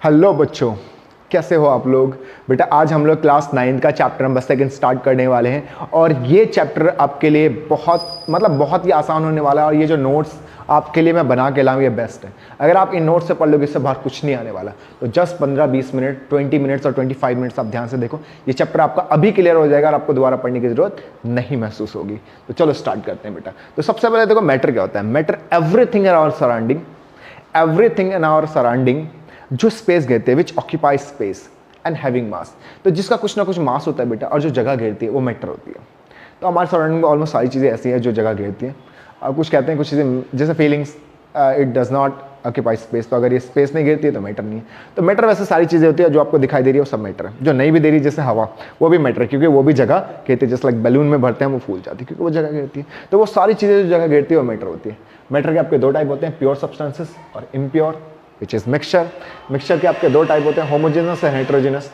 Hello बच्चों, कैसे हो आप लोग। बेटा आज हम लोग क्लास 9 का चैप्टर नंबर 2 स्टार्ट करने वाले हैं और ये चैप्टर आपके लिए बहुत ही आसान होने वाला है। और ये जो नोट्स आपके लिए मैं बना के लाऊँ ये बेस्ट है। अगर आप इन नोट्स से पढ़ लोगे इससे बाहर कुछ नहीं आने वाला। तो जस्ट 15-20 मिनट, 20 मिनट्स और 25 मिनट्स आप ध्यान से देखो, ये चैप्टर आपका अभी क्लियर हो जाएगा और आपको दोबारा पढ़ने की जरूरत नहीं महसूस होगी। तो चलो स्टार्ट करते हैं बेटा। तो सबसे पहले देखो मैटर क्या होता है। Matter everything in our surrounding, everything in our surrounding जो स्पेस घेरते हैं, which occupy space and having mass. तो जिसका कुछ ना कुछ मास होता है बेटा और जो जगह घेरती है वो मैटर होती है। तो हमारे सराउंडिंग में ऑलमोस्ट सारी चीज़ें ऐसी हैं जो जगह घेरती हैं। और कुछ कहते हैं कुछ चीज़ें जैसे feelings, it does not occupy space. तो अगर ये स्पेस नहीं घेरती है तो मैटर नहीं है। तो मैटर वैसे सारी चीज़ें होती है जो आपको दिखाई दे रही है वो सब मैटर है। जो नहीं भी दे रही जैसे हवा, वो भी मैटर है क्योंकि वो भी जगह घेरती है। जैसे लाइक बैलून में भरते हैं वो फूल जाती है क्योंकि वो जगह घेरती है। तो वो सारी चीज़ें जो जगह घेरती है वो मैटर होती है। मैटर के आपके दो टाइप होते हैं, प्योर सब्सटेंसेस और impure, which is mixture. Mixture के आपके दो टाइप होते हैं, होमोजेनस और हेटेरोजेनस।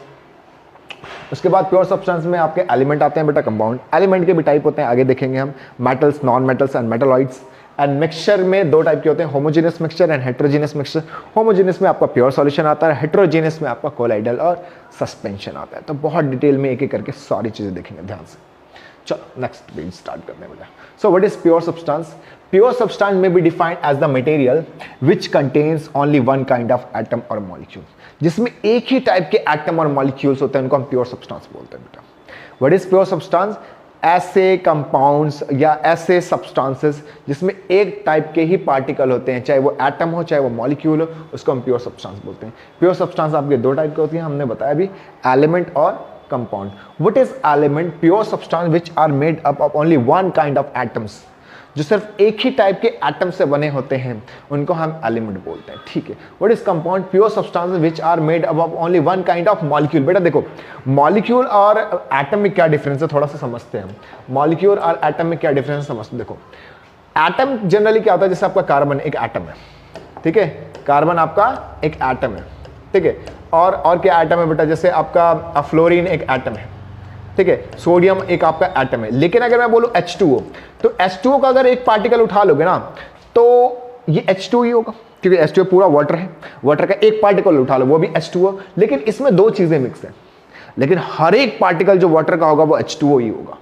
उसके बाद प्योर सब्सटेंस में आपके एलिमेंट आते हैं बेटा, कंपाउंड। एलिमेंट के भी टाइप होते हैं, आगे देखेंगे हम, metals, non metals and metalloids. And mixture में दो टाइप के होते हैं, homogeneous mixture and heterogeneous mixture. Homogeneous में आपका प्योर सॉल्यूशन आता है, हेटेरोजेनस में आपका कोलाइडल और सस्पेंशन आता है। तो बहुत डिटेल में एक एक करके सारी चीजें देखेंगे ध्यान से। चलो नेक्स्ट पेज स्टार्ट करते हैं बेटा। So what is pure substance? Pure substance may be defined as the material which contains only one kind of atom or molecule. जिसमें एक ही टाइप के एटम और मॉलिक्यूल्स होते हैं उनको हम प्योर सब्सटेंस बोलते हैं बेटा। What is pure substance? ऐसे कंपाउंड्स या ऐसे सब्सटेंसेस जिसमें एक टाइप के ही पार्टिकल होते हैं, चाहे वो एटम हो चाहे वो मॉलिक्यूल हो, उसको हम प्योर सब्सटेंस बोलते हैं। प्योर सब्सटेंस आपके दो टाइप के होती हैं, हमने बताया भी, एलिमेंट और compound. What is element? Pure substance which are made up of only one kind of atoms, जो सिर्फ एक ही टाइप के एटम से बने होते हैं उनको हम एलिमेंट बोलते हैं। ठीक है। What is compound? Pure substances which are made up of only one kind of molecule. बेटा देखो, मॉलिक्यूल और एटम में क्या डिफरेंस है थोड़ा सा समझते हैं हम। मॉलिक्यूल और एटम में क्या डिफरेंस है समझते। देखो एटम जनरली क्या होता है, जैसे आपका कार्बन एक एटम है, ठीक है, कार्बन आपका एक एटम है, ठीक है। और क्या एटम है बेटा, जैसे आपका फ्लोरीन एक एटम है, ठीक है, सोडियम एक आपका एटम है। लेकिन अगर मैं बोलूं H2O, तो H2O का अगर एक पार्टिकल उठा लोगे ना तो ये H2O ही होगा क्योंकि H2O पूरा वाटर है। वाटर का एक पार्टिकल उठा लो वो भी H2O। लेकिन इसमें दो चीजें मिक्स हैं, लेकिन हर एक पार्टिकल जो वाटर का होगा वो H2O ही होगा,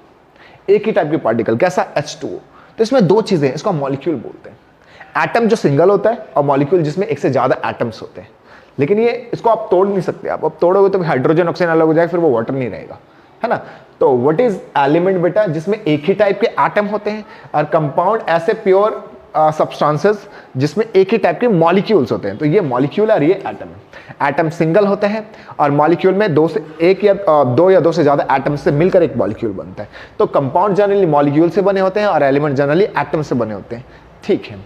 एक ही टाइप के पार्टिकल। कैसा? H2O। तो इसमें दो चीजें हैं, इसको हम मॉलिक्यूल बोलते हैं। एटम जो सिंगल होता है और मॉलिक्यूल जिसमें एक से ज्यादा एटम्स होते हैं। लेकिन ये इसको आप तोड़ नहीं सकते, आप अब तोड़ोगे तो हाइड्रोजन ऑक्सीजन अलग हो जाएगा, फिर वो वाटर नहीं रहेगा, है ना। तो व्हाट इज एलिमेंट बेटा? जिसमें एक ही टाइप के एटम होते हैं। और कंपाउंड ऐसे प्योर सब्सटेंसेस जिसमें एक ही टाइप के मॉलिक्यूल्स होते हैं। तो ये मॉलिक्यूल और ये एटम है। एटम सिंगल होते हैं और मॉलिक्यूल में दो या दो से ज्यादा एटम से मिलकर एक मॉलिक्यूल बनता है। तो कंपाउंड जनरली मॉलिक्यूल से बने होते हैं और एलिमेंट जनरली एटम से बने होते हैं। ठीक है,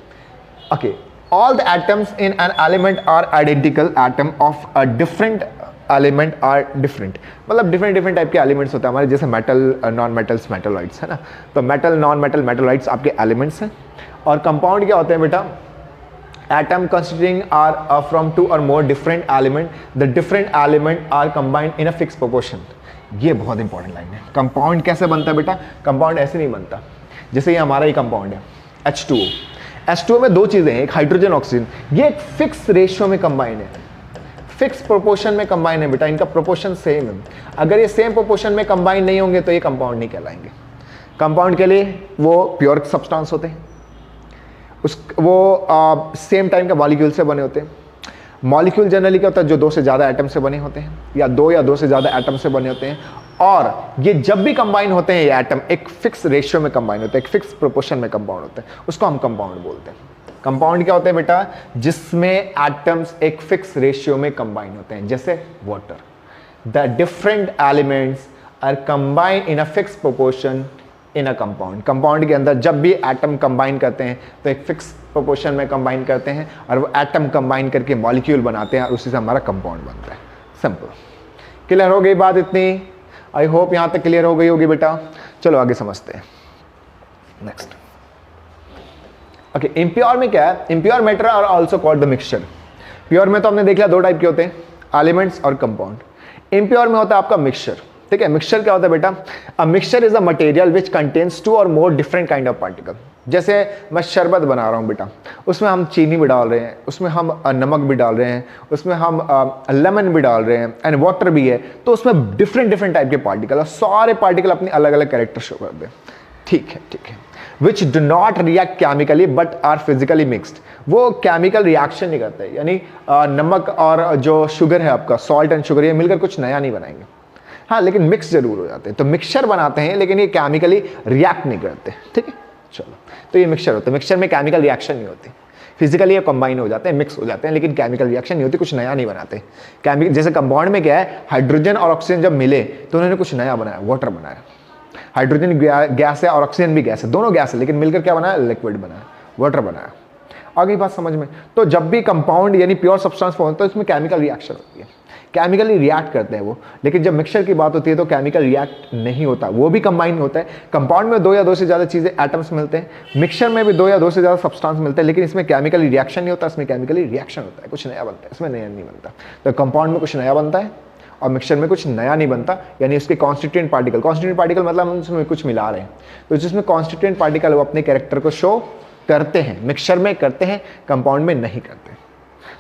okay. All the atoms in an element are identical, atom of a different element are different. मतलब डिफरेंट टाइप के एलिमेंट्स होते हैं हमारे, जैसे मेटल, नॉन मेटल्स, मेटलॉइड्स, है ना। तो मेटल, नॉन मेटल, मेटलॉइड्स आपके एलिमेंट्स हैं। और कंपाउंड क्या होते हैं बेटा? Atom consisting are from two or more different element, the different element are combined in a fix proportion. ये बहुत इंपॉर्टेंट लाइन है। कंपाउंड कैसे बनता है बेटा? कंपाउंड ऐसे नहीं बनता। जैसे ये हमारा ही कंपाउंड है H2O। H2O में दो चीजें हैं, एक हाइड्रोजन ऑक्सीजन, ये एक फिक्स रेशियो में कंबाइन है, फिक्स प्रोपोर्शन में कंबाइन है बेटा। इनका प्रोपोर्शन सेम है। अगर ये सेम प्रोपोर्शन में कंबाइन नहीं होंगे तो ये कंपाउंड नहीं कहलाएंगे। कंपाउंड के लिए वो प्योर सब्सटेंस होते हैं, वो सेम टाइम के मॉलिक्यूल से बने होते हैं। मॉलिक्यूल जनरली क्या होता है, जो दो से ज्यादा एटम से बने होते हैं या दो से ज्यादा एटम से बने होते हैं। और ये जब भी कंबाइन होते हैं, ये एटम एक फिक्स रेशियो में कंबाइन होते हैं, एक फिक्स प्रोपोर्शन में कंपाउंड होते हैं, उसको हम कंपाउंड बोलते हैं। कंपाउंड क्या होते हैं बेटा? जिसमें एटम्स एक फिक्स रेशियो में कंबाइन होते हैं, जैसे water. The different elements are combined in a fix proportion in a compound. Compound के अंदर जब भी एटम कंबाइन करते हैं तो एक फिक्स प्रोपोर्शन में कंबाइन करते हैं और वो एटम कंबाइन करके मॉलिक्यूल बनाते हैं और उसी से हमारा कंपाउंड बनता है। सिंपल। क्लियर हो गई बात इतनी? आई होप यहां तक क्लियर हो गई होगी बेटा। चलो आगे समझते हैं। Next, okay. इम्प्योर में क्या है? Impure matter are also called the mixture. Pure में तो हमने देख लिया दो टाइप के होते हैं, एलिमेंट्स और कंपाउंड। इम्प्योर में होता है आपका मिक्सचर। ठीक है, मिक्सचर क्या होता है बेटा? A mixture is a material which contains two or more different kind of particle. जैसे मैं शरबत बना रहा हूँ बेटा, उसमें हम चीनी भी डाल रहे हैं, उसमें हम नमक भी डाल रहे हैं, उसमें हम लेमन भी डाल रहे हैं एंड वाटर भी है, तो उसमें डिफरेंट डिफरेंट टाइप के पार्टिकल, और सारे पार्टिकल अपनी अलग अलग कैरेक्टर शो करते हैं। ठीक है, ठीक है। Which do not react chemically but are physically mixed, वो केमिकल रिएक्शन नहीं करते, यानी नमक और जो शुगर है आपका, सॉल्ट एंड शुगर, ये मिलकर कुछ नया नहीं बनाएंगे, हाँ, लेकिन मिक्स जरूर हो जाते हैं। तो मिक्सचर बनाते हैं लेकिन ये केमिकली रिएक्ट नहीं करते। ठीक है, चलो, तो ये मिक्सचर होता है। मिक्सचर में केमिकल रिएक्शन नहीं होती, फिजिकली ये कंबाइन हो जाते हैं, मिक्स हो जाते हैं, लेकिन केमिकल रिएक्शन नहीं होती, कुछ नया नहीं बनाते। केमिकल जैसे कंपाउंड में क्या है, हाइड्रोजन और ऑक्सीजन जब मिले तो उन्होंने कुछ नया बनाया, वाटर बनाया। हाइड्रोजन गैस है और ऑक्सीजन भी गैस है, दोनों गैस है, लेकिन मिलकर क्या बनाया, लिक्विड बनाया, वाटर बनाया। आगे बात समझ में। तो जब भी कंपाउंड यानी प्योर सब्सटेंस फॉर्म होता है, उसमें केमिकल रिएक्शन होती है, केमिकली रिएक्ट करते हैं वो। लेकिन जब मिक्सचर की बात होती है तो केमिकल रिएक्ट नहीं होता, वो भी कंबाइन होता है। कंपाउंड में 2 या 2 से ज़्यादा चीज़ें, एटम्स मिलते हैं, मिक्सचर में भी 2 या 2 से ज़्यादा सब्सटेंस मिलते हैं, लेकिन इसमें केमिकली रिएक्शन नहीं होता, इसमें केमिकली रिएक्शन होता है, कुछ नया बनता है, इसमें नया नहीं बनता। तो कंपाउंड में कुछ नया बनता है और मिक्सचर में कुछ नया नहीं बनता, यानी उसके कॉन्स्टिट्यूएंट पार्टिकल मतलब हम उसमें कुछ मिला रहे हैं, तो जिसमें कॉन्स्टिट्यूएंट पार्टिकल वो अपने कैरेक्टर को शो करते हैं, मिक्सचर में करते हैं, कंपाउंड में नहीं करते।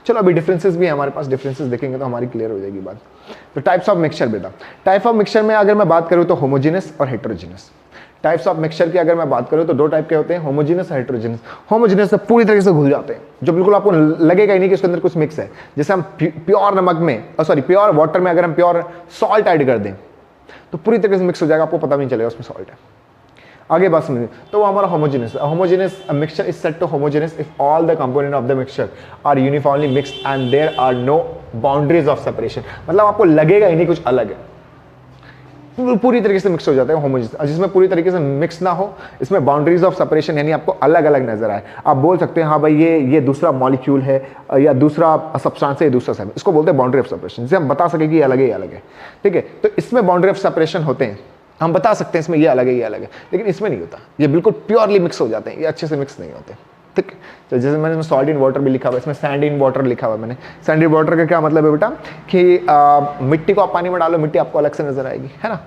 चलो, अभी डिफरेंसेस भी है हमारे पास, डिफरेंसेस देखेंगे तो हमारी क्लियर हो जाएगी बात। तो टाइप्स ऑफ मिक्सचर बेटा, टाइप ऑफ मिक्सचर में अगर मैं बात करूं तो होमोजेनस और हेटेरोजेनस। टाइप्स ऑफ मिक्सचर की अगर मैं बात करूं तो 2 टाइप के होते हैं, होमोजेनस और हेटेरोजेनस। होमोजेनस से पूरी तरीके से घुल जाते हैं, जो बिल्कुल आपको लगेगा ही नहीं कि उसके अंदर कुछ मिक्स है। जैसे हम प्योर नमक में, सॉरी प्योर वाटर में अगर हम प्योर सॉल्ट ऐड कर दें तो पूरी तरीके से मिक्स हो जाएगा, आपको पता भी नहीं चलेगा उसमें सॉल्ट है। आगे बात समझिए, तो वो हमारा homogeneous. Homogeneous mixture is said to homogeneous if all the component of the mixture are uniformly mixed and there are no boundaries of separation, मतलब आपको लगेगा ही नहीं कुछ अलग है, पूरी तरीके से मिक्स हो जाता है होमोजेनस। जिसमें पूरी तरीके से मिक्स ना हो, इसमें बाउंड्रीज ऑफ सेपरेशन यानी आपको अलग अलग नजर आए। आप बोल सकते हैं हाँ भाई ये दूसरा मॉलिक्यूल है या दूसरा सब्सटेंस है, दूसरा सब, इसको बोलते हैं बाउंड्री ऑफ सेपरेशन, जिसे हम बता सके कि ये अलग है, ये अलग है। ठीक है, तो इसमें बाउंड्री ऑफ सेपरेशन होते हैं, हम बता सकते हैं इसमें ये अलग है, ये अलग है, लेकिन इसमें नहीं होता, ये बिल्कुल प्योरली मिक्स हो जाते हैं, ये अच्छे से मिक्स नहीं होते। ठीक, तो जैसे मैंने सॉल्ट इन वाटर भी लिखा हुआ है, इसमें सैंड इन वाटर लिखा हुआ है मैंने। सैंड इन वाटर का क्या मतलब है बेटा, कि मिट्टी को आप पानी में डालो, मिट्टी आपको अलग से नजर आएगी, है ना।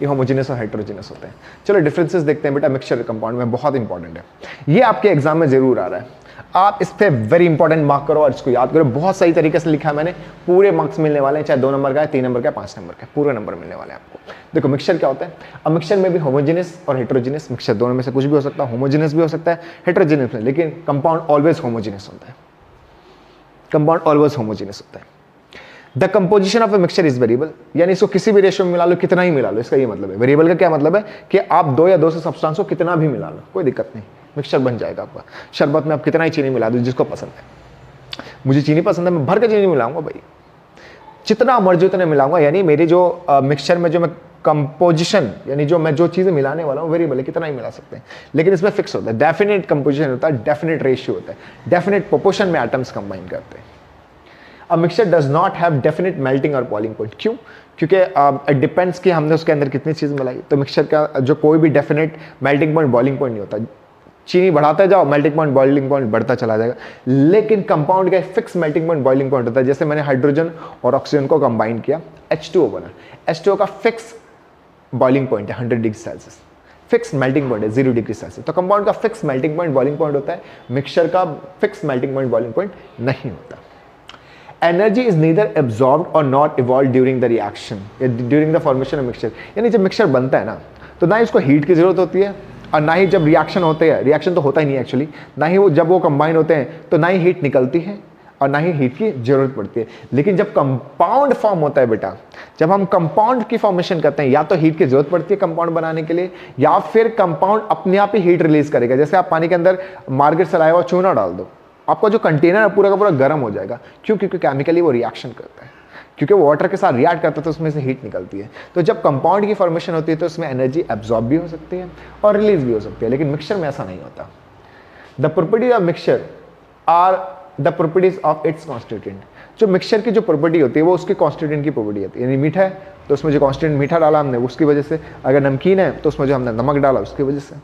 ये होमोजेनस और हेटेरोजेनस होते हैं। चलो डिफरेंसेस देखते हैं बेटा मिक्सचर कंपाउंड में, बहुत इंपॉर्टेंट है ये, आपके एग्जाम में जरूर आ रहा है। आप इस पे वेरी इंपॉर्टेंट मार्क करो और इसको याद करो, बहुत सही तरीके से लिखा है मैंने, पूरे मार्क्स मिलने वाले हैं, चाहे 2 नंबर का है, 3 नंबर का है, 5 नंबर का, पूरे नंबर मिलने वाले हैं आपको। देखो मिक्सचर क्या होता है, अब मिक्सचर में भी होमोजेनस और हेटेरोजेनस, मिक्सचर दोनों में से कुछ भी हो सकता है, होमोजेनस भी हो सकता है, हेटेरोजेनस में, लेकिन कंपाउंड ऑलवेज होमोजेनस होता है, कंपाउंड ऑलवेज होमोजेनस होता है। The composition of a mixture is variable, यानी इसको किसी भी रेशियो में मिला लो, कितना ही मिला लो, इसका ये मतलब है। वेरिएबल का क्या मतलब है कि आप 2 या 2 से सब्सटेंस को कितना भी मिला लो, कोई दिक्कत नहीं, मिक्सचर बन जाएगा आपका। शरबत में आप कितना ही चीनी मिला दो, जिसको पसंद है, मुझे चीनी पसंद है, मैं भर के चीनी मिलाऊंगा भाई, जितना मर्जी उतना मिलाऊंगा, यानी मेरी जो मिक्सचर में जो मैं कंपोजिशन यानी जो मैं जो चीजें मिलाने वाला हूँ वेरिएबल है, कितना ही मिला सकते हैं, लेकिन इसमें फिक्स होता है, डेफिनेट कंपोजिशन होता है, डेफिनेट रेशियो होता है, डेफिनेट प्रोपोर्शन में एटम्स कंबाइन करते हैं। A mixture does not have definite melting और boiling point, क्यों? क्योंकि इट डिपेंड्स कि हमने उसके अंदर कितनी चीज़ मिलाई। तो मिक्सचर का जो कोई भी definite melting point boiling point नहीं होता, चीनी बढ़ाते जाओ मेल्टिंग पॉइंट बॉइलिंग पॉइंट बढ़ता चला जाएगा, लेकिन कंपाउंड का fix melting point boiling point होता है। जैसे मैंने हाइड्रोजन और ऑक्सीजन को कंबाइन किया, H2O बना, H2O का फिक्स बॉइलिंग पॉइंट है 100 degree Celsius, fix melting point है 0 डिग्री सेल्सियस। तो कंपाउंड का fix melting point boiling point होता है, मिक्सचर का fix melting point boiling point नहीं होता। एनर्जी इज नीदर एब्जॉर्ब्ड और not evolve during the reaction, during the formation of mixture, यानी जब मिक्सचर बनता है ना तो ना ही उसको हीट की जरूरत होती है और ना ही जब रिएक्शन होते हैं, रिएक्शन तो होता ही नहीं एक्चुअली, ना ही वो जब वो कंबाइन होते हैं तो ना ही हीट निकलती है और ना ही हीट की जरूरत पड़ती है। लेकिन जब कंपाउंड फॉर्म होता है बेटा, जब हम कंपाउंड की फॉर्मेशन करते हैं, या तो हीट की जरूरत पड़ती है कंपाउंड बनाने के लिए, या फिर कंपाउंड अपने आप ही हीट रिलीज करेगा। जैसे आप पानी के अंदर मार्केट से लाया हुआ चूना डाल दो, आपका जो कंटेनर है पूरा का पूरा गर्म हो जाएगा, क्यों? क्योंकि केमिकली वो रिएक्शन करता है, क्योंकि वो वाटर के साथ रिएक्ट करता है तो उसमें से हीट निकलती है। तो जब कंपाउंड की फॉर्मेशन होती है तो उसमें एनर्जी एब्जॉर्ब भी हो सकती है और रिलीज भी हो सकती है, लेकिन मिक्सचर में ऐसा नहीं होता। The properties of mixture are the properties of its constituent. जो मिक्सचर की जो प्रॉपर्टी होती है वो उसके कॉन्स्टिट्यूएंट की प्रॉपर्टी होती है, यानी मीठा है तो उसमें जो कॉन्स्टिट्यूएंट मीठा डाला हमने उसकी वजह से, अगर नमकीन है तो उसमें जो हमने नमक डाला उसकी वजह से।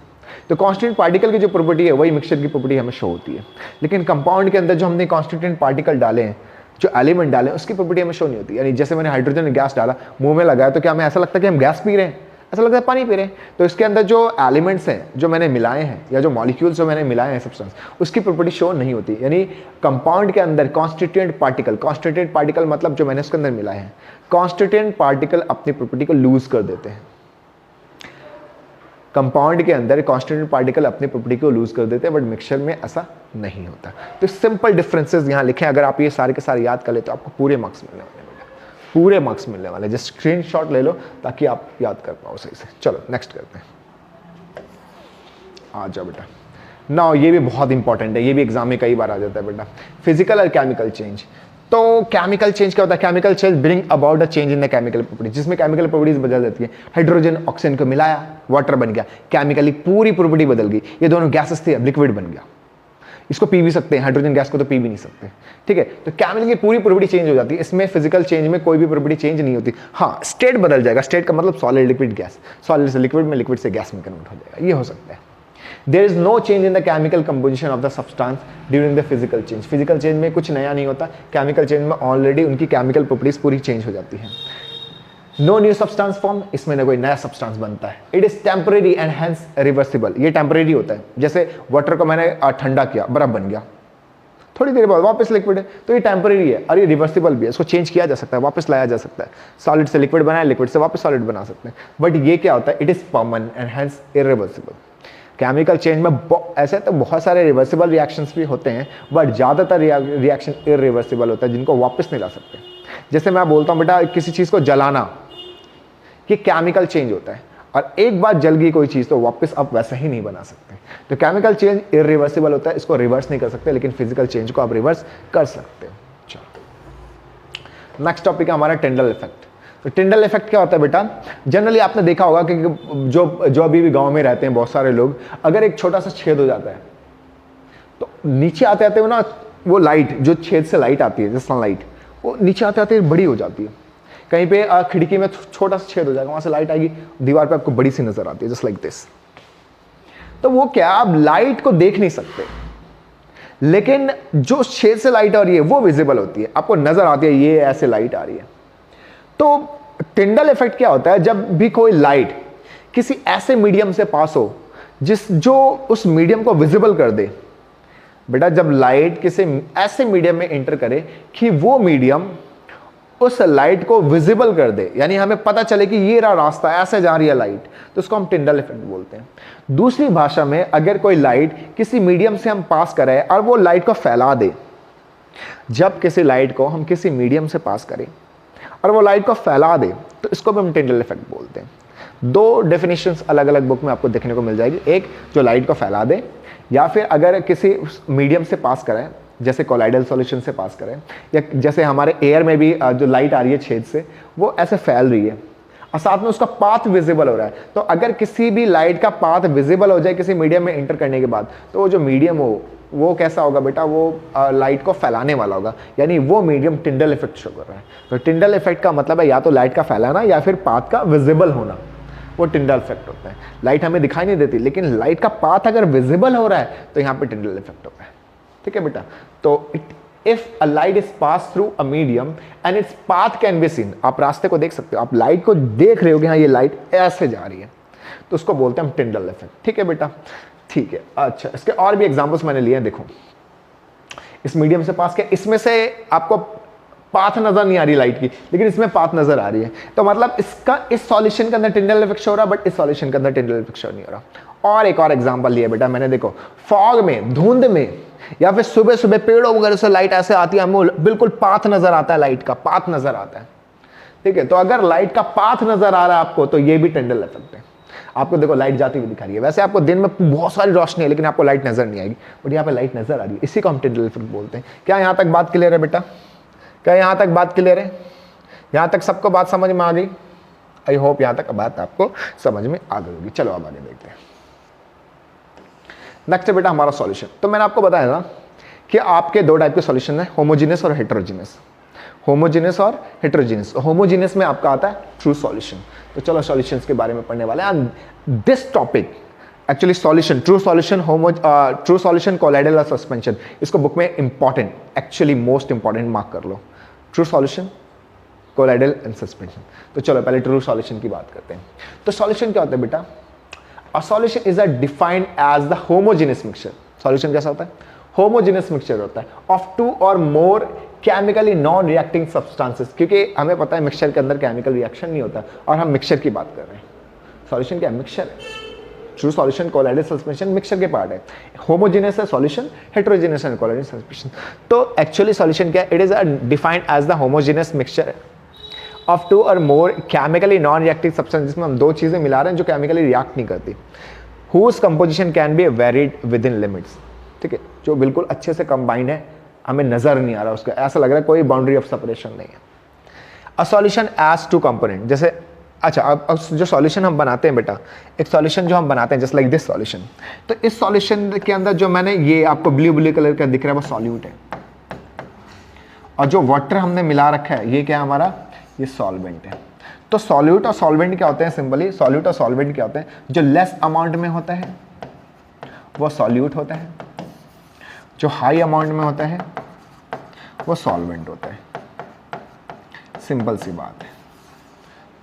तो कॉन्स्टिट्यूएंट पार्टिकल की जो प्रॉपर्टी है वही मिक्सचर की प्रॉपर्टी हमें शो होती है, लेकिन कंपाउंड के अंदर जो हमने कॉन्स्टिट्यूएंट पार्टिकल डाले हैं, जो एलिमेंट डाले हैं, उसकी प्रॉपर्टी हमें शो नहीं होती। यानी जैसे मैंने हाइड्रोजन गैस डाला, मुंह में लगाया तो क्या हमें ऐसा लगता है कि हम गैस पी रहे हैं? ऐसा लगता है पानी पी रहे हैं। तो इसके अंदर जो एलिमेंट्स हैं जो मैंने मिलाए हैं या जो मॉलिक्यूल्स जो मैंने मिलाए हैं सब्सटेंस, उसकी प्रॉपर्टी शो नहीं होती। यानी कंपाउंड के अंदर कॉन्स्टिट्यूएंट पार्टिकल मतलब जो मैंने उसके अंदर मिलाए हैं, कॉन्स्टिट्यूएंट पार्टिकल अपनी प्रॉपर्टी को लूज कर देते हैं। कंपाउंड के अंदर कॉन्स्टिट्यूएंट पार्टिकल अपनी प्रॉपर्टी को लूज कर देते हैं, बट मिक्सचर में ऐसा नहीं होता। तो सिंपल डिफरेंसेस यहाँ लिखे, अगर आप ये सारे के सारे याद कर ले तो आपको पूरे मार्क्स मिलने वाले हैं, पूरे मार्क्स मिलने वाले। जस्ट स्क्रीनशॉट ले लो ताकि आप याद कर पाओ सही से। चलो नेक्स्ट करते हैं, आ जाओ बेटा। ना ये भी बहुत इंपॉर्टेंट है, ये भी एग्जाम में कई बार आ जाता है बेटा। फिजिकल और केमिकल चेंज। तो केमिकल चेंज क्या होता है? Chemical change bring about a change in the chemical property, जिसमें केमिकल प्रॉपर्टीज बदल जाती है। हाइड्रोजन ऑक्सीजन को मिलाया, वाटर बन गया, केमिकली पूरी प्रॉपर्टी बदल गई। ये दोनों गैसेस थे, अब लिक्विड बन गया। इसको पी भी सकते हैं, हाइड्रोजन गैस को तो पी भी नहीं सकते, ठीक है। तो केमिकल की पूरी प्रॉपर्टी चेंज हो जाती है। इसमें फिजिकल चेंज में कोई भी प्रॉपर्टी चेंज नहीं होती। हाँ, स्टेट बदल जाएगा। स्टेट का मतलब सॉलिड, लिक्विड, गैस। सॉलिड से लिक्विड में, लिक्विड से गैस में कन्वर्ट हो जाएगा, ये हो सकता है। There is no change in the chemical composition of the substance during the physical change. Physical change में कुछ नया नहीं होता, chemical change में ऑलरेडी उनकी chemical properties पूरी चेंज हो जाती है। No new substance form, इसमें ना कोई नया substance बनता है। It is temporary and hence reversible. ये temporary होता है। जैसे वाटर को मैंने ठंडा किया, बर्फ बन गया, थोड़ी देर बाद वापस लिक्विड है, तो ये टेम्परेरी है और ये रिवर्सिबल भी है। इसको चेंज किया जा सकता है, वापस लाया जा सकता है। सॉलिड से लिक्विड बनाया, लिक्विड से वापस सॉलिड बना सकते हैं। बट ये क्या होता है? It is permanent and hence irreversible. Chemical change में ऐसे तो बहुत सारे रिवर्सिबल रिएक्शंस भी होते हैं, बट ज़्यादातर रिएक्शन इरिवर्सिबल होता है, जिनको वापस नहीं ला सकते। जैसे मैं बोलता हूँ बेटा, किसी चीज़ को जलाना, ये केमिकल चेंज होता है, और एक बार जल गई कोई चीज़ तो वापस आप वैसा ही नहीं बना सकते। तो केमिकल चेंज इरिवर्सिबल होता है, इसको रिवर्स नहीं कर सकते, लेकिन फिजिकल चेंज को आप रिवर्स कर सकते हो। चलो नेक्स्ट टॉपिक है हमारा टिंडल इफेक्ट। तो टिंडल इफेक्ट क्या होता है बेटा? जनरली आपने देखा होगा कि जो अभी भी गांव में रहते हैं बहुत सारे लोग, अगर एक छोटा सा छेद हो जाता है तो नीचे आते आते ना वो लाइट, जो छेद से लाइट आती है, जो सनलाइट, वो नीचे आते आते बड़ी हो जाती है। कहीं पे खिड़की में छोटा सा छेद हो जाएगा, वहां से लाइट आएगी, दीवार पे आपको बड़ी सी नजर आती है, जस्ट लाइक दिस। तो वो क्या, आप लाइट को देख नहीं सकते, लेकिन जो छेद से लाइट आ रही है वो विजिबल होती है, आपको नजर आती है ये ऐसे लाइट आ रही है। तो टिंडल इफेक्ट क्या होता है? जब भी कोई लाइट किसी ऐसे मीडियम से पास हो जो उस मीडियम को विजिबल कर दे। बेटा, जब लाइट किसी ऐसे मीडियम में एंटर करे कि वो मीडियम उस लाइट को विजिबल कर दे, यानी हमें पता चले कि ये रहा रास्ता, ऐसे जा रही है लाइट, तो उसको हम टिंडल इफेक्ट बोलते हैं। दूसरी भाषा में, अगर कोई लाइट किसी मीडियम से हम पास करें और वो लाइट को फैला दे, जब किसी लाइट को हम किसी मीडियम से पास करें और वो लाइट को फैला दे, तो इसको भी हम टिंडल इफेक्ट बोलते हैं। दो डेफिनेशंस अलग अलग बुक में आपको देखने को मिल जाएगी, एक जो लाइट को फैला दे, या फिर अगर किसी मीडियम से पास करें, जैसे कोलाइडल सॉल्यूशन से पास करें, या जैसे हमारे एयर में भी जो लाइट आ रही है छेद से, वो ऐसे फैल रही है और साथ में उसका पाथ विजिबल हो रहा है। तो अगर किसी भी लाइट का पाथ विजिबल हो जाए किसी मीडियम में एंटर करने के बाद, तो वो जो मीडियम हो वो कैसा होगा बेटा? वो लाइट को फैलाने वाला होगा, यानी वो मीडियम टिंडल इफेक्ट शो कर रहा है। तो टिंडल इफेक्ट का मतलब है या तो लाइट का फैलाना या फिर पाथ का विजिबल होना, वो टिंडल इफेक्ट होता है। लाइट हमें दिखाई नहीं देती, लेकिन लाइट का पाथ अगर विजिबल हो रहा है तो यहाँ पे टिंडल इफेक्ट होता है, ठीक है बेटा। तो if a light is pass through a medium and its path can be seen, आप रास्ते को देख सकते हो, आप लाइट को देख रहे हो कि हाँ ये लाइट ऐसे जा रही है, तो उसको बोलते हैं हम टिंडल इफेक्ट, ठीक है बेटा। ठीक है, अच्छा, इसके और भी एग्जांपल्स मैंने लिए हैं। देखो, इस मीडियम से पास किया, इसमें से आपको पाथ नजर नहीं आ रही लाइट की, लेकिन इसमें पाथ नजर आ रही है, तो मतलब इसका इस सॉल्यूशन के अंदर टिंडल इफेक्ट शो हो रहा है, बट इस सॉल्यूशन के अंदर टिंडल इफेक्ट शो नहीं हो रहा। और एक और एग्जांपल लिया बेटा मैंने, देखो फॉग में, धुंध में, या फिर सुबह सुबह पेड़ों वगैरह से लाइट ऐसे आती है, हमें बिल्कुल पाथ नजर आता है, लाइट का पाथ नजर आता है, ठीक है। तो अगर लाइट का पाथ नजर आ रहा है आपको, तो ये भी टिंडल इफेक्ट है। आपको देखो लाइट जाती हुई दिखा रही है, वैसे आपको दिन में बहुत सारी रोशनी है लेकिन आपको लाइट नजर नहीं आएगी, बट यहाँ पे लाइट नजर आ रही है, इसी को हम टिंडल इफेक्ट बोलते हैं। क्या यहाँ तक बात क्लियर है बेटा? क्या यहाँ तक बात क्लियर है? यहाँ तक सबको बात समझ में आ गई? आई होप यहाँ तक बात आपको समझ में आ गई होगी। चलो अब आगे देखते हैं। नेक्स्ट है बेटा हमारा सॉल्यूशन। तो मैंने आपको बताया था कि आपके दो टाइप के सॉल्यूशन है, होमोजेनियस और हेटेरोजेनियस। होमोजेनियस और हेटेरोजेनियस। होमोजेनियस में आपका आता है ट्रू सॉल्यूशन। तो चलो सॉल्यूशंस के बारे में पढ़ने वाले हैं। This topic actually solution, true solution, true solution, colloidal और सस्पेंशन, इसको बुक में important, actually most important mark कर लो। True solution, colloidal and suspension. तो चलो पहले ट्रू सॉल्यूशन की बात करते हैं। तो सॉल्यूशन क्या होता है बेटा? A solution is a defined as the homogeneous mixture. Solution कैसा होता है? होमोजेनियस मिक्सचर होता है of two or more chemically non reacting substances, क्योंकि हमें पता है मिक्सचर के अंदर केमिकल रिएक्शन नहीं होता और हम मिक्सचर की बात कर रहे हैं। सॉल्यूशन क्या है? मिक्सचर है। True solution colloidal suspension mixture के पार्ट है। होमोजेनियस है सॉल्यूशन, हेटेरोजेनियस है कोलाइडल सस्पेंशन। तो एक्चुअली सॉल्यूशन क्या है? It is defined as the homogeneous mixture of two or more chemically non reactive substance, जिसमें हम दो चीजें मिला रहे हैं जो केमिकली रिएक्ट नहीं करती, whose composition can be varied within limits. ठीक है, जो बिल्कुल अच्छे से कंबाइंड है, हमें नजर नहीं आ रहा उसका, ऐसा लग रहा है कोई बाउंड्री ऑफ सेपरेशन नहीं है। A solution as two component, जैसे अच्छा अब जो सॉल्यूशन हम बनाते हैं बेटा, एक सॉल्यूशन जो हम बनाते हैं जस्ट लाइक दिस सॉल्यूशन, तो इस सॉल्यूशन के अंदर जो मैंने ये आपको ब्लू कलर का दिख रहा है वो सॉल्यूट है, और जो वाटर हमने मिला रखा है ये क्या है हमारा? ये सॉल्वेंट है। तो सॉल्यूट और सॉल्वेंट क्या होते हैं? सिंपली सॉल्यूट और सॉल्वेंट क्या होते हैं? जो लेस अमाउंट में होता है वो सॉल्यूट होता है, जो हाई अमाउंट में होता है वो सॉल्वेंट होता है। सिंपल सी बात है।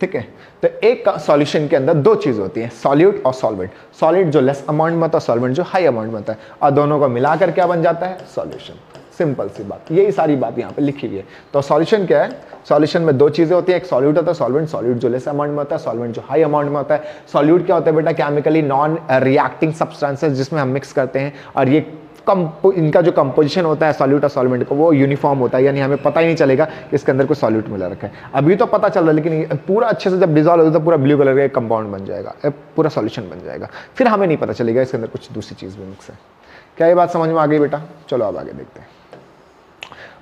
ठीक है, तो एक सॉल्यूशन के अंदर दो चीज होती है, सॉल्यूट और सॉल्वेंट। सॉलिड जो लेस अमाउंट में होता है, सॉल्वेंट जो हाई अमाउंट में होता है, और दोनों को मिलाकर क्या बन जाता है? सॉल्यूशन। सिंपल सी बात, यही सारी बात यहाँ पे लिखी हुई है। तो सॉल्यूशन क्या है? सॉल्यूशन में दो चीजें होती है, एक सॉल्यूट होता है सॉल्वेंट, सॉल्यूट जो लेस अमाउंट में होता है, सॉल्वेंट जो हाई अमाउंट में होता है। सॉल्यूट क्या होता है बेटा? केमिकली नॉन रिएक्टिंग सब्सटेंसेस जिसमें हम मिक्स करते हैं, और ये इनका जो कंपोजिशन होता है सॉल्यूट और सॉल्वेंट को वो यूनिफॉर्म होता है, यानी हमें पता ही नहीं चलेगा कि इसके अंदर कोई सॉल्यूट मिला रखा है। अभी तो पता चल रहा है, लेकिन पूरा अच्छे से जब डिजॉल्व होगा तो पूरा ब्लू कलर का एक कंपाउंड बन जाएगा, पूरा सॉल्यूशन बन जाएगा, फिर हमें नहीं पता चलेगा इसके अंदर कुछ दूसरी चीज भी मिक्स है। क्या ये बात समझ में आ गई बेटा? चलो अब आगे देखते हैं।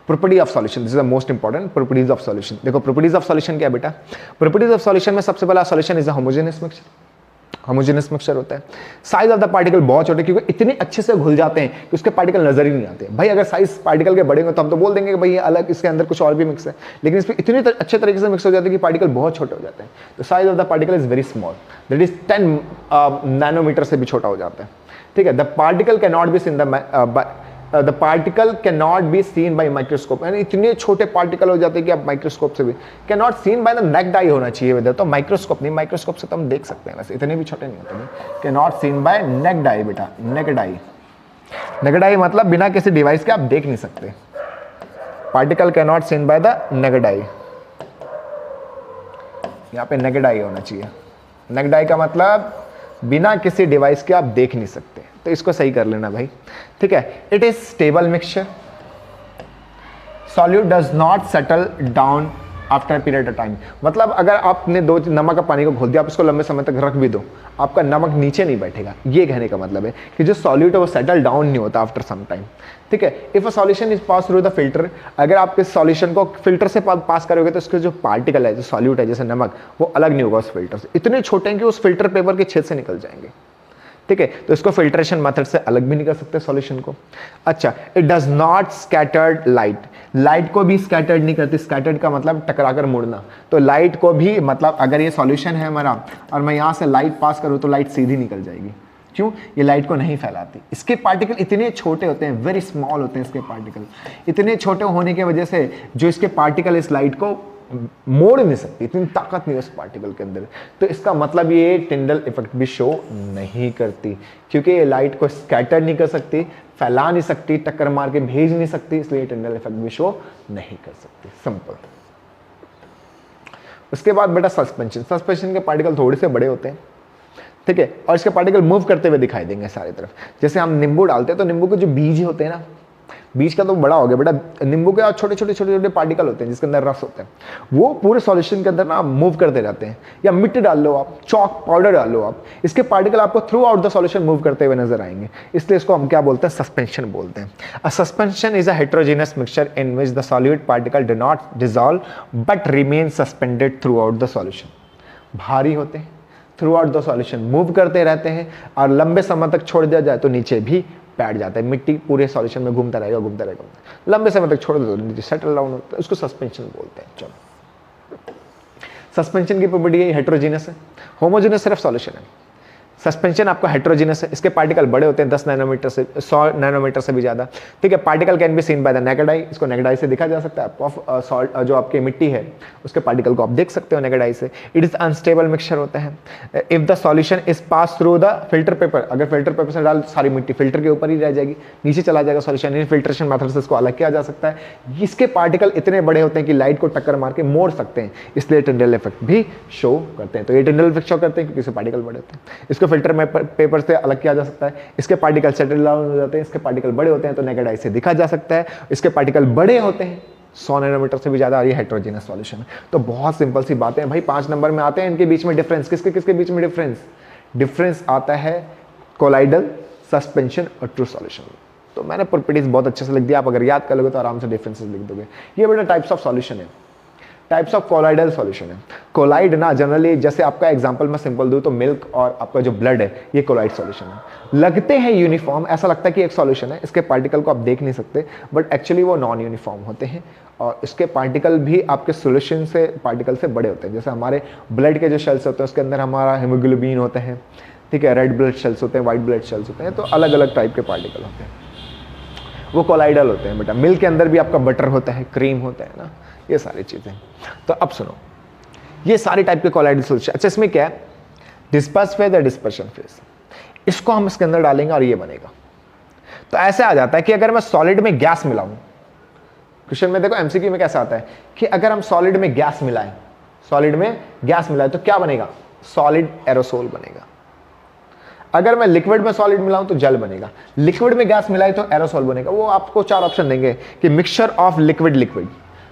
Property of solution, this is the most important. Properties of solution, देखो प्रॉपर्टीज ऑफ सॉल्यूशन क्या है बेटा? प्रॉपर्टीज ऑफ सॉल्यूशन में सबसे पहला solution is a homogeneous mixture. Homogeneous mixture होता है। साइज ऑफ द पार्टिकल बहुत छोटे, क्योंकि इतने अच्छे से घुल जाते हैं कि उसके पार्टिकल नजर ही नहीं आते। भाई अगर साइज पार्टिकल के बड़े हो तो हम तो बोल देंगे कि भाई ये अलग, इसके अंदर कुछ और भी मिक्स है, लेकिन इसमें इतने अच्छे तरीके से मिक्स हो जाते हैं कि पार्टिकल बहुत छोटे हो जाते हैं। तो size of the particle is very small, that is 10 nanometre से भी छोटा हो जाता है। ठीक है, the particle can not be seen the particle can not be seen by microscope, यानी इतने छोटे पार्टिकल हो जाते हैं कि आप माइक्रोस्कोप से भी can not seen by the necked आई होना चाहिए वेदर, तो माइक्रोस्कोप नहीं, माइक्रोस्कोप से तो हम देख सकते हैं, वैसे इतने भी छोटे नहीं होते। Can not seen by naked eye बेटा, नेक्ड आई। नेक्ड आई मतलब बिना किसी डिवाइस के आप देख नहीं सकते। Particle can not seen by the necked आई, यहाँ पे नेक्ड आई होना चाहिए। नेक्ड आई का मतलब बिना किसी डिवाइस के आप देख नहीं सकते, तो इसको सही कर लेना भाई। ठीक है, it is stable mixture, solute does not settle down after period of time, मतलब अगर आपने दो नमक का पानी को घोल दिया, आप इसको लंबे समय तक रख भी दो, आपका नमक नीचे नहीं बैठेगा। ये कहने का मतलब है कि जो सॉल्यूट है वो सेटल डाउन नहीं होता आफ्टर सम टाइम। ठीक है, if a solution is pass through the filter, अगर आप इस सॉल्यूशन को फिल्टर से पास करोगे तो इसके जो पार्टिकल है, जो सॉल्यूट है जैसे नमक, वो अलग नहीं होगा उस फिल्टर से, इतने छोटे हैं कि उस फिल्टर पेपर के छेद से निकल जाएंगे। ठीक है, तो इसको फिल्ट्रेशन मेथड से अलग भी नहीं कर सकते सॉल्यूशन को। अच्छा, it does not scattered light, light को भी स्कैटर्ड नहीं करती। स्कैटर्ड का मतलब टकराकर मुड़ना, तो लाइट को भी, मतलब अगर ये सॉल्यूशन है हमारा और मैं यहाँ से लाइट पास करूँ तो लाइट सीधी निकल जाएगी। क्यों? ये लाइट को नहीं फैलाती। इसके पार्टिकल इतने छोटे होते हैं, वेरी स्मॉल होते हैं इसके पार्टिकल। इतने छोटे होने की वजह से जो इसके पार्टिकल इस लाइट को मोड़ नहीं सकती, इतनी ताकत नहीं है उस पार्टिकल के अंदर। तो इसका मतलब ये टिंडल इफेक्ट भी शो नहीं करती, क्योंकि ये लाइट को स्कैटर नहीं कर सकती, फैला नहीं सकती, टक्कर मार के भेज नहीं सकती, इसलिए टिंडल इफेक्ट भी शो नहीं कर सकती। सिंपल। उसके बाद बेटा सस्पेंशन, सस्पेंशन के पार्टिकल थोड़े से बड़े होते हैं। ठीक है, और इसके पार्टिकल मूव करते हुए दिखाई देंगे सारी तरफ। जैसे हम नींबू डालते हैं तो नींबू के जो बीज होते हैं ना, बीज का तो बड़ा हो गया बेटा, नींबू के छोटे छोटे छोटे छोटे पार्टिकल होते हैं जिसके अंदर रस होता है, वो पूरे सॉल्यूशन के अंदर ना मूव करते रहते हैं। या मिट्टी डाल लो आप, चॉक पाउडर डाल लो आप, इसके पार्टिकल आपको through out the solution move करते हुए नजर आएंगे, इसलिए इसको हम क्या बोलते हैं? सस्पेंशन बोलते हैं। अ suspension is a heterogeneous mixture in which the solute particle do not dissolve but remain suspended through out the solution. भारी होते हैं, through out the solution move करते रहते हैं, और लंबे समय तक छोड़ दिया जाए तो नीचे भी बैठ जाता है। मिट्टी पूरे सॉल्यूशन में घूमता रहेगा, घूमता रहेगा, लंबे समय तक छोड़ दो तो नीचे सेटल डाउन होता है, उसको सस्पेंशन बोलते हैं। चलो, सस्पेंशन की प्रॉपर्टी हेटेरोजेनस है, होमोजेनस सिर्फ सॉल्यूशन है। सस्पेंशन आपका हेट्रोजीनस है, इसके पार्टिकल बड़े होते हैं 10 नैनोमीटर से 100 नैनोमीटर से भी ज़्यादा, ठीक है। Particle can be seen by the naked eye, इसको नेकेड आई से देखा जा सकता है। ऑफ सॉल्ट जो आपकी मिट्टी है उसके पार्टिकल को आप देख सकते हो नेकेड आई से। इट इज अनस्टेबल मिक्सचर होता है। If the solution is pass through the filter paper, अगर फिल्टर पेपर से डाल सारी मिट्टी फिल्टर के ऊपर ही रह जाएगी, नीचे चला जाएगा सॉल्यूशन। इन फिल्ट्रेशन मेथड से इसको अलग किया जा सकता है। इसके पार्टिकल इतने बड़े होते हैं कि लाइट को टक्कर मार के मोड़ सकते हैं, इसलिए टिंडल इफेक्ट भी शो करते हैं। तो ये टिंडल इफेक्ट शो करते हैं क्योंकि इसके पार्टिकल बड़े होते हैं। इसको फिल्टर में पेपर से अलग किया जा सकता है। इसके पार्टिकल सेटल डाउन हो जाते हैं, इसके पार्टिकल बड़े होते हैं तो नेकेड आई से दिखा जा सकता है। इसके पार्टिकल बड़े होते हैं 100 नैनोमीटर से भी ज्यादा, और ये हेट्रोजीनस सॉल्यूशन है। तो बहुत सिंपल सी बातें हैं भाई। 5 नंबर में आते हैं इनके बीच में डिफरेंस। किसके किसके बीच में डिफरेंस आता है कोलाइडल, सस्पेंशन और ट्रू सॉल्यूशन। तो मैंने प्रॉपर्टीज बहुत अच्छे से लिख दिया, आप अगर याद कर लोगे तो आराम से डिफरेंसेस लिख दोगे। ये बेटा टाइप्स ऑफ सॉल्यूशन है, टाइप्स ऑफ कोलाइडल सॉल्यूशन है। कोलाइड ना जनरली, जैसे आपका एग्जांपल मैं सिंपल दूं तो मिल्क और आपका जो ब्लड है ये कोलाइड सॉल्यूशन है। लगते हैं यूनिफॉर्म, ऐसा लगता है कि एक सॉल्यूशन है, इसके पार्टिकल को आप देख नहीं सकते, बट एक्चुअली वो नॉन यूनिफॉर्म होते हैं और इसके पार्टिकल भी आपके सॉल्यूशन से पार्टिकल से बड़े होते हैं। जैसे हमारे ब्लड के जो शेल्स होते हैं उसके अंदर हमारा हीमोग्लोबिन होते हैं, ठीक है, रेड ब्लड सेल्स होते हैं, व्हाइट ब्लड सेल्स होते हैं, तो अलग अलग टाइप के पार्टिकल होते हैं, वो कोलाइडल होते हैं बेटा। मिल्क के अंदर भी आपका बटर होता है, क्रीम होता है ना, ये सारी चीजें। तो अब सुनो, ये सारी टाइप के कोलाइडल सॉल्यूशन। अच्छा, इसमें क्या है, डिस्पर्स फेज या डिस्पर्शन फेज, इसको हम इसके अंदर डालेंगे और ये बनेगा। तो ऐसे आ जाता है कि अगर मैं सॉलिड में गैस मिलाऊं, क्वेश्चन में देखो एमसीक्यू में कैसा आता है कि अगर हम सॉलिड में गैस मिलाएं, सॉलिड में गैस मिलाएं तो क्या बनेगा, सॉलिड एरोसोल बनेगा। अगर मैं लिक्विड में सॉलिड मिलाऊं तो जल बनेगा, लिक्विड में गैस मिलाए तो एरोसोल बनेगा। वो आपको 4 ऑप्शन देंगे कि mixture of liquid liquid,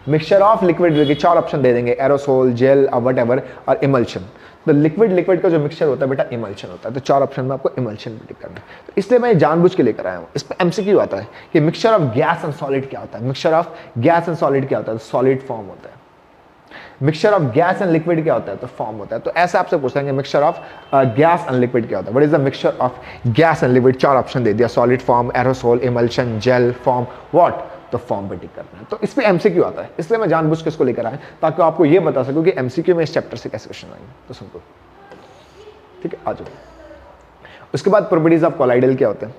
mixture of liquid liquid, 4 option दे देंगे, एरोसोल, जेल, वट एवर और इमल्शन। तो लिक्विड लिक्विड का जो मिक्सचर होता है बेटा इमल्शन होता है। तो 4 ऑप्शन में आपको इमल्शन प्रेडिक्ट करना है। तो इसलिए मैं जानबूझ के लेकर आया हूं। इस पर एमसीक्यू आता है कि mixture of gas and solid क्या होता है, mixture of gas and solid क्या होता है, सॉलिड फॉर्म होता है। Mixture of gas and liquid क्या होता है, तो फॉर्म होता है। तो ऐसे आपसे पूछेंगे mixture of gas and liquid क्या होता है, what is the mixture of gas and liquid. 4 option दे दिया, solid form, aerosol, emulsion, gel form, what, तो फॉर्म पे टिक करना है। तो इस पे एमसीक्यू आता है, इसलिए मैं जानबूझ के इसको लेकर आया ताकि आपको ये बता सकूं कि एमसीक्यू में इस चैप्टर से कैसे क्वेश्चन आएंगे। तो सुनो, ठीक है, आ जाओ। उसके बाद प्रॉपर्टीज ऑफ कोलाइडल क्या होते हैं।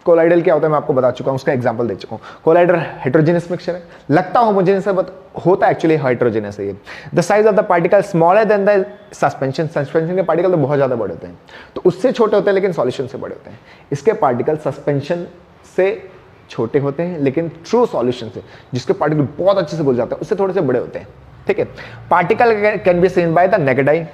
कोलाइडल क्या होता है मैं आपको बता चुका हूं, उसका एग्जांपल दे चुका हूं। कोलाइडल हेटेरोजेनस मिक्सचर है, लगता होमोजेनस है बट होता एक्चुअली हेटेरोजेनस है। ये the size of the particle smaller than the suspension, suspension के पार्टिकल तो बहुत ज्यादा बड़े होते हैं, तो उससे छोटे होते हैं लेकिन सॉल्यूशन से बड़े होते हैं। इसके पार्टिकल सस्पेंशन से छोटे होते हैं लेकिन ट्रू सॉल्यूशन से, जिसके पार्टिकल बहुत अच्छे से घुल जाते हैं, उससे थोड़े से बड़े होते हैं, ठीक है। Particle can be seen by the naked eye,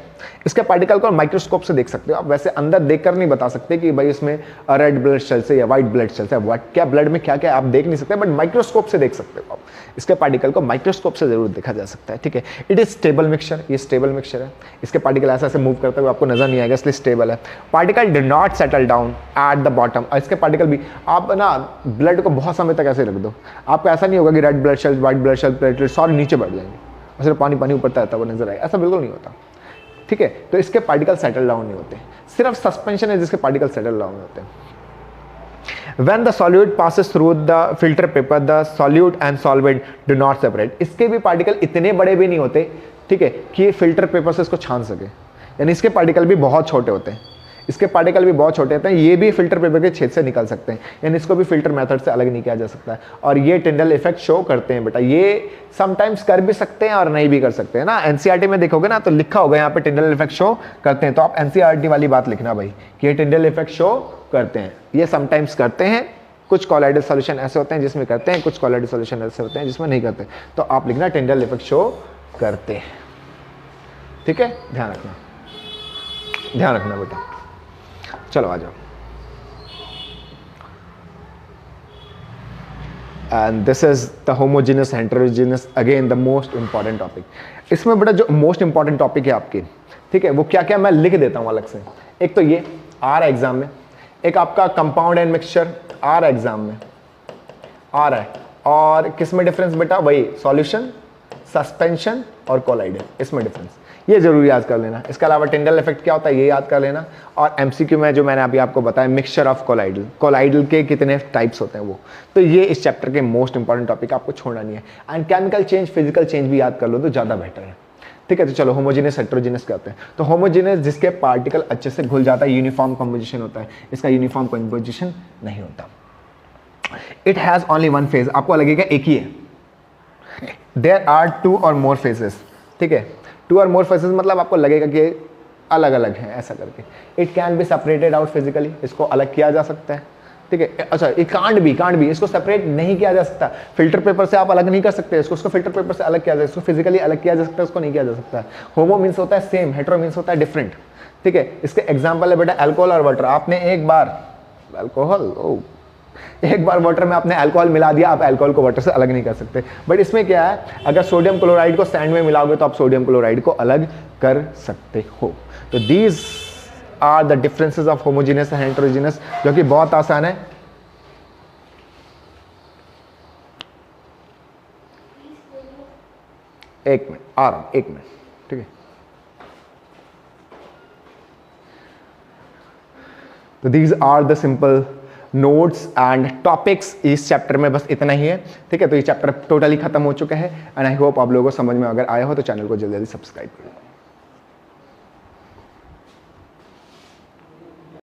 इसके पार्टिकल को माइक्रोस्कोप से देख सकते हो आप। वैसे अंदर देखकर नहीं बता सकते कि भाई इसमें रेड ब्लड सेल्स है या व्हाइट ब्लड सेल्स है, क्या ब्लड में क्या क्या आप देख नहीं सकते, बट माइक्रोस्कोप से देख सकते हो आप। इसके पार्टिकल को माइक्रोस्कोप से जरूर देखा जा सकता है, ठीक है। इट इज स्टेबल मिक्सचर, ये स्टेबल मिक्सचर है। इसके पार्टिकल ऐसे ऐसे मूव करते हुए आपको नजर नहीं आएगा, इसलिए स्टेबल है। Particle did not settle down at the bottom, इसके पार्टिकल भी आप ना ब्लड को बहुत समय तक ऐसे रख दो, आपको ऐसा नहीं होगा कि red blood cells, white blood cells, platelet सारे नीचे बढ़ जाएंगे, सिर्फ पानी पानी ऊपर तैरता हुआ नजर आएगा, ऐसा बिल्कुल नहीं होता, ठीक है। तो इसके पार्टिकल सेटल डाउन नहीं होते, सिर्फ सस्पेंशन है जिसके पार्टिकल सेटल डाउन होते हैं। When the solute passes through the filter paper, the solute and solvent do not separate. इसके भी पार्टिकल इतने बड़े भी नहीं होते, ठीक है, कि ये फिल्टर पेपर से इसको छान सके, यानी इसके पार्टिकल भी बहुत छोटे होते हैं, इसके पार्टिकल भी बहुत छोटे होते हैं। ये भी फिल्टर पेपर के छेद से निकल सकते हैं, यानी इसको भी फिल्टर मेथड से अलग नहीं किया जा सकता है। और ये टिंडल इफेक्ट शो करते हैं बेटा, ये समटाइम्स कर भी सकते हैं और नहीं भी कर सकते हैं ना। एनसीईआरटी में देखोगे ना तो लिखा होगा यहाँ पे टिंडल इफेक्ट शो करते हैं, तो आप एनसीईआरटी वाली बात लिखना भाई कि ये टिंडल इफेक्ट शो करते हैं, ये समटाइम्स करते हैं। कुछ कोलाइडल सॉल्यूशन ऐसे होते हैं जिसमें करते हैं, कुछ कोलाइडल सॉल्यूशन ऐसे होते हैं जिसमें नहीं करते, तो आप लिखना टिंडल इफेक्ट शो करते हैं, ठीक है, ध्यान रखना, ध्यान रखना बेटा। चलो आ जाओ। And this is the homogeneous heterogeneous, again the most important topic. इसमें बेटा जो मोस्ट इंपॉर्टेंट टॉपिक है आपकी, ठीक है, वो क्या क्या मैं लिख देता हूं अलग से। एक तो ये आ रहा है एग्जाम में, एक आपका कंपाउंड एंड मिक्सचर आ रहा है एग्जाम में, आ रहा है। और किस में डिफरेंस बेटा, वही सॉल्यूशन, सस्पेंशन और कोलाइडल, इसमें डिफरेंस, ये जरूर याद कर लेना। इसके अलावा टिंडल इफेक्ट क्या होता है ये याद कर लेना। और एमसीक्यू में जो मैंने अभी आपको बताया मिक्सचर ऑफ कोलाइडल, कोलाइडल के कितने टाइप्स होते हैं वो, तो ये इस चैप्टर के मोस्ट इंपॉर्टेंट टॉपिक, आपको छोड़ना नहीं है। And chemical change, physical change भी याद कर लो तो ज़्यादा बेटर है, ठीक है। तो चलो होमोजेनियस हेटेरोजेनियस करते हैं। तो होमोजेनियस जिसके पार्टिकल अच्छे से घुल जाता है, यूनिफॉर्म कंपोजिशन होता है, इसका यूनिफॉर्म कंपोजिशन नहीं होता। It has only one phase, आपको लगेगा एक ही है। There are to or more phases, ठीक है। टू और मोर फेजेस मतलब आपको लगेगा कि अलग अलग है ऐसा करके। It can be separated out physically, इसको अलग किया जा सकता है, ठीक है। अच्छा, इट कांट बी, इसको सेपरेट नहीं किया जा सकता। फिल्टर पेपर से आप अलग नहीं कर सकते इसको फिल्टर पेपर से अलग किया जा सकता है, इसको फिजिकली अलग किया जा सकता है, उसको नहीं किया जा सकता। होमो मीन्स होता है सेम, हेटेरो मीन्स होता है डिफरेंट, ठीक है। इसके एग्जाम्पल है बेटा अल्कोहल और वाटर। आपने एक बार वाटर में आपने अल्कोहल मिला दिया, आप अल्कोहल को वाटर से अलग नहीं कर सकते। बट इसमें क्या है, अगर सोडियम क्लोराइड को सैंड में मिलाओगे तो आप सोडियम क्लोराइड को अलग कर सकते हो। तो these are the differences of homogeneous and heterogeneous, जो कि बहुत आसान है। एक मिनट, ठीक है। तो these are the simple notes and topics इस चैप्टर में, बस इतना ही है, ठीक है। तो ये चैप्टर टोटली खत्म हो चुका है एंड आई होप आप लोगों को समझ में अगर आया हो तो चैनल को जल्दी जल्दी सब्सक्राइब करें।